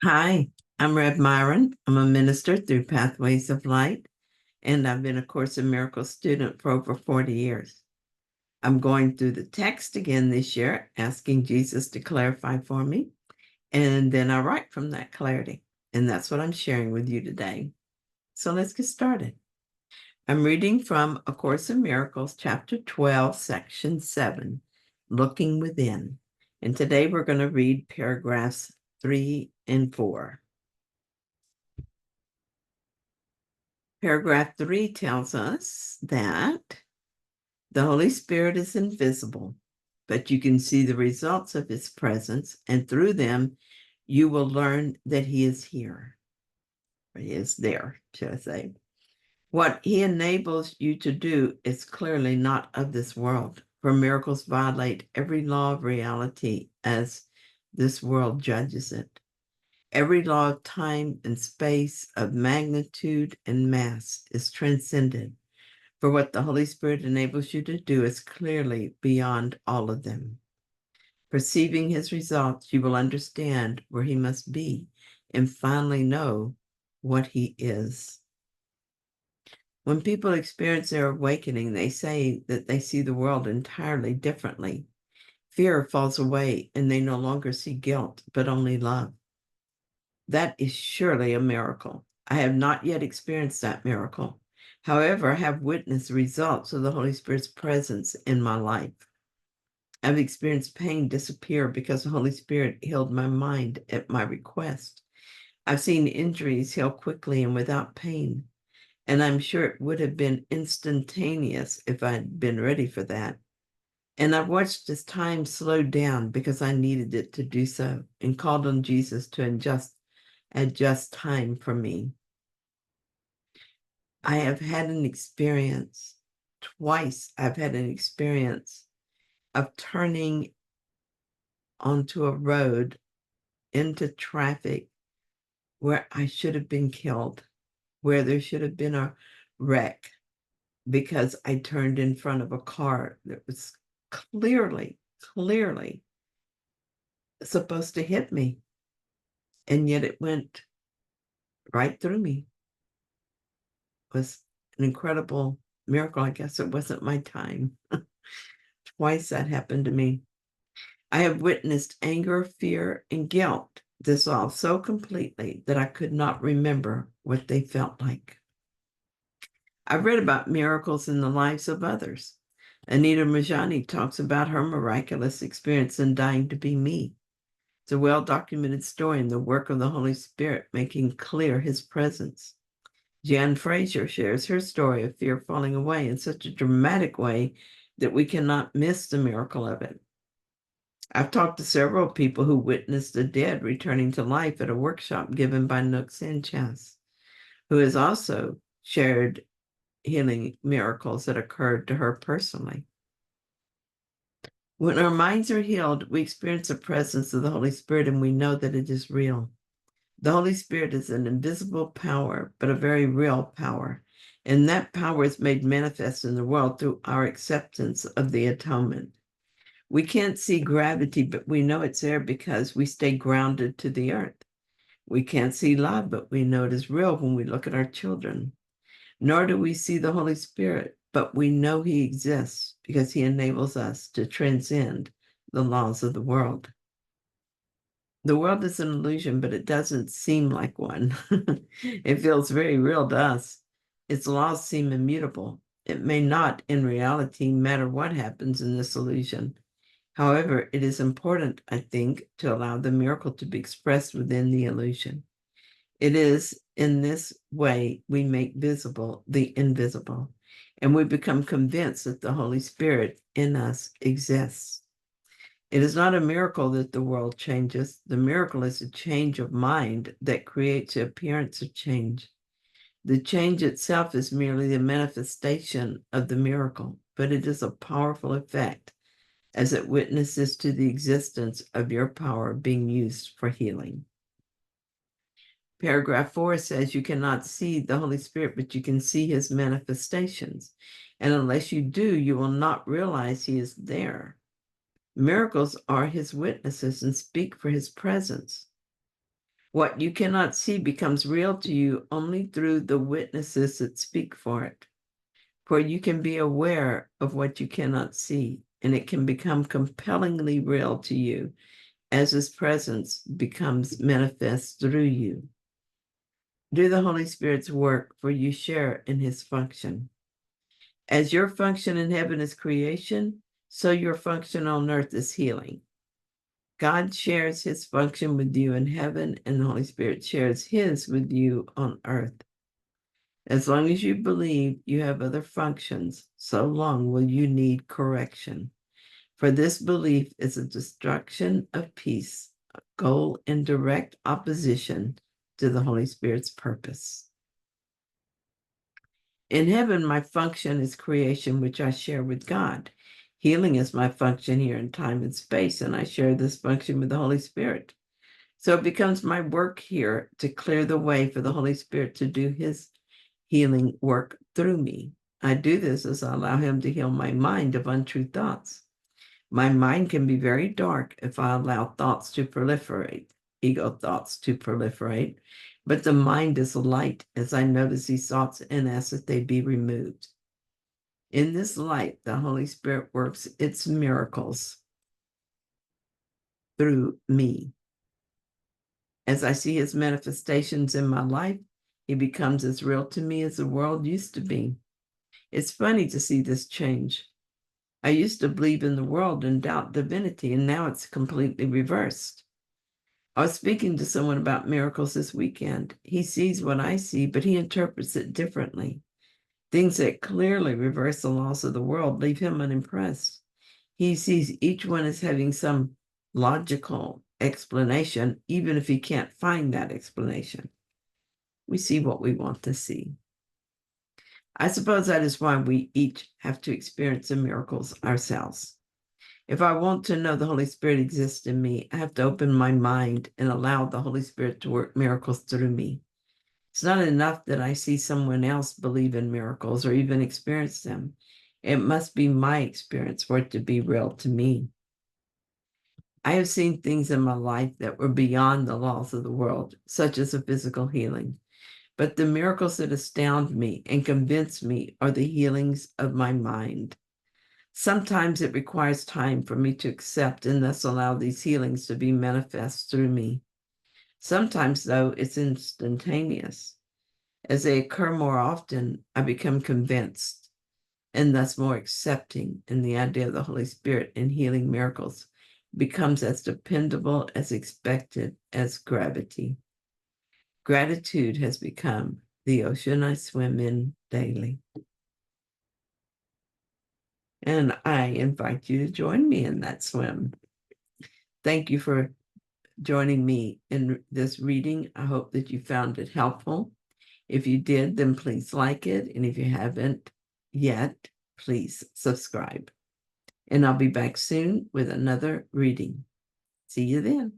Hi, I'm Rev Myron. I'm a minister through Pathways of Light, and I've been a Course in Miracles student for over 40 years. I'm going through the text again this year, asking Jesus to clarify for me, and then I write from that clarity. And that's what I'm sharing with you today. So let's get started. I'm reading from A Course in Miracles, Chapter 12, Section 7, Looking Within. And today we're going to read paragraphs 3 and 4. Paragraph 3 tells us that the Holy Spirit is invisible, but you can see the results of his presence, and through them, you will learn that he is here. Or he is there, should I say. What he enables you to do is clearly not of this world, for miracles violate every law of reality as this world judges it. Every law of time and space, of magnitude and mass is transcended, for what the Holy Spirit enables you to do is clearly beyond all of them. Perceiving his results, you will understand where he must be and finally know what he is. When people experience their awakening, they say that they see the world entirely differently. Fear falls away and they no longer see guilt, but only love. That is surely a miracle. I have not yet experienced that miracle. However, I have witnessed the results of the Holy Spirit's presence in my life. I've experienced pain disappear because the Holy Spirit healed my mind at my request. I've seen injuries heal quickly and without pain, and I'm sure it would have been instantaneous if I'd been ready for that. And I've watched as time slowed down because I needed it to do so, and called on Jesus to adjust time for me. I have had an experience, twice I've had an experience of turning onto a road into traffic where I should have been killed, where there should have been a wreck because I turned in front of a car that was clearly supposed to hit me. And yet it went right through me. It was an incredible miracle. I guess it wasn't my time. Twice that happened to me. I have witnessed anger, fear, and guilt dissolve so completely that I could not remember what they felt like. I've read about miracles in the lives of others. Anita Majani talks about her miraculous experience in dying to be me. It's a well-documented story in the work of the Holy Spirit, making clear his presence. Jan Fraser shares her story of fear falling away in such a dramatic way that we cannot miss the miracle of it. I've talked to several people who witnessed the dead returning to life at a workshop given by Nook Sanchez, who has also shared healing miracles that occurred to her personally. When our minds are healed, we experience the presence of the Holy Spirit and we know that it is real. The Holy Spirit is an invisible power, but a very real power. And that power is made manifest in the world through our acceptance of the atonement. We can't see gravity, but we know it's there because we stay grounded to the earth. We can't see love, but we know it is real when we look at our children. Nor do we see the Holy Spirit, but we know he exists because he enables us to transcend the laws of the world. The world is an illusion, but it doesn't seem like one. It feels very real to us. Its laws seem immutable. It may not, in reality, matter what happens in this illusion. However, it is important, I think, to allow the miracle to be expressed within the illusion. It is in this way we make visible the invisible, and we become convinced that the Holy Spirit in us exists. It is not a miracle that the world changes. The miracle is a change of mind that creates the appearance of change. The change itself is merely the manifestation of the miracle, but it is a powerful effect as it witnesses to the existence of your power being used for healing. Paragraph 4 says you cannot see the Holy Spirit, but you can see his manifestations. And unless you do, you will not realize he is there. Miracles are his witnesses and speak for his presence. What you cannot see becomes real to you only through the witnesses that speak for it. For you can be aware of what you cannot see, and it can become compellingly real to you as his presence becomes manifest through you. Do the Holy Spirit's work, for you share in his function. As your function in heaven is creation, so your function on earth is healing. God shares his function with you in heaven, and the Holy Spirit shares his with you on earth. As long as you believe you have other functions, so long will you need correction. For this belief is a destruction of peace, a goal in direct opposition to the Holy Spirit's purpose. In heaven, my function is creation, which I share with God. Healing is my function here in time and space, and I share this function with the Holy Spirit. So it becomes my work here to clear the way for the Holy Spirit to do his healing work through me. I do this as I allow him to heal my mind of untrue thoughts. My mind can be very dark if I allow thoughts to proliferate, ego thoughts to proliferate, but the mind is light as I notice these thoughts and ask that they be removed. In this light, the Holy Spirit works its miracles through me. As I see his manifestations in my life, he becomes as real to me as the world used to be. It's funny to see this change. I used to believe in the world and doubt divinity, and now it's completely reversed. I was speaking to someone about miracles this weekend. He sees what I see, but he interprets it differently. Things that clearly reverse the laws of the world leave him unimpressed. He sees each one as having some logical explanation, even if he can't find that explanation. We see what we want to see. I suppose that is why we each have to experience the miracles ourselves. If I want to know the Holy Spirit exists in me, I have to open my mind and allow the Holy Spirit to work miracles through me. It's not enough that I see someone else believe in miracles or even experience them. It must be my experience for it to be real to me. I have seen things in my life that were beyond the laws of the world, such as a physical healing. But the miracles that astound me and convince me are the healings of my mind. Sometimes it requires time for me to accept and thus allow these healings to be manifest through me. Sometimes, though, it's instantaneous. As they occur more often, I become convinced and thus more accepting, and the idea of the Holy Spirit in healing miracles becomes as dependable as expected as gravity. Gratitude has become the ocean I swim in daily. And I invite you to join me in that swim. Thank you for joining me in this reading. I hope that you found it helpful. If you did, then please like it. And if you haven't yet, please subscribe. And I'll be back soon with another reading. See you then.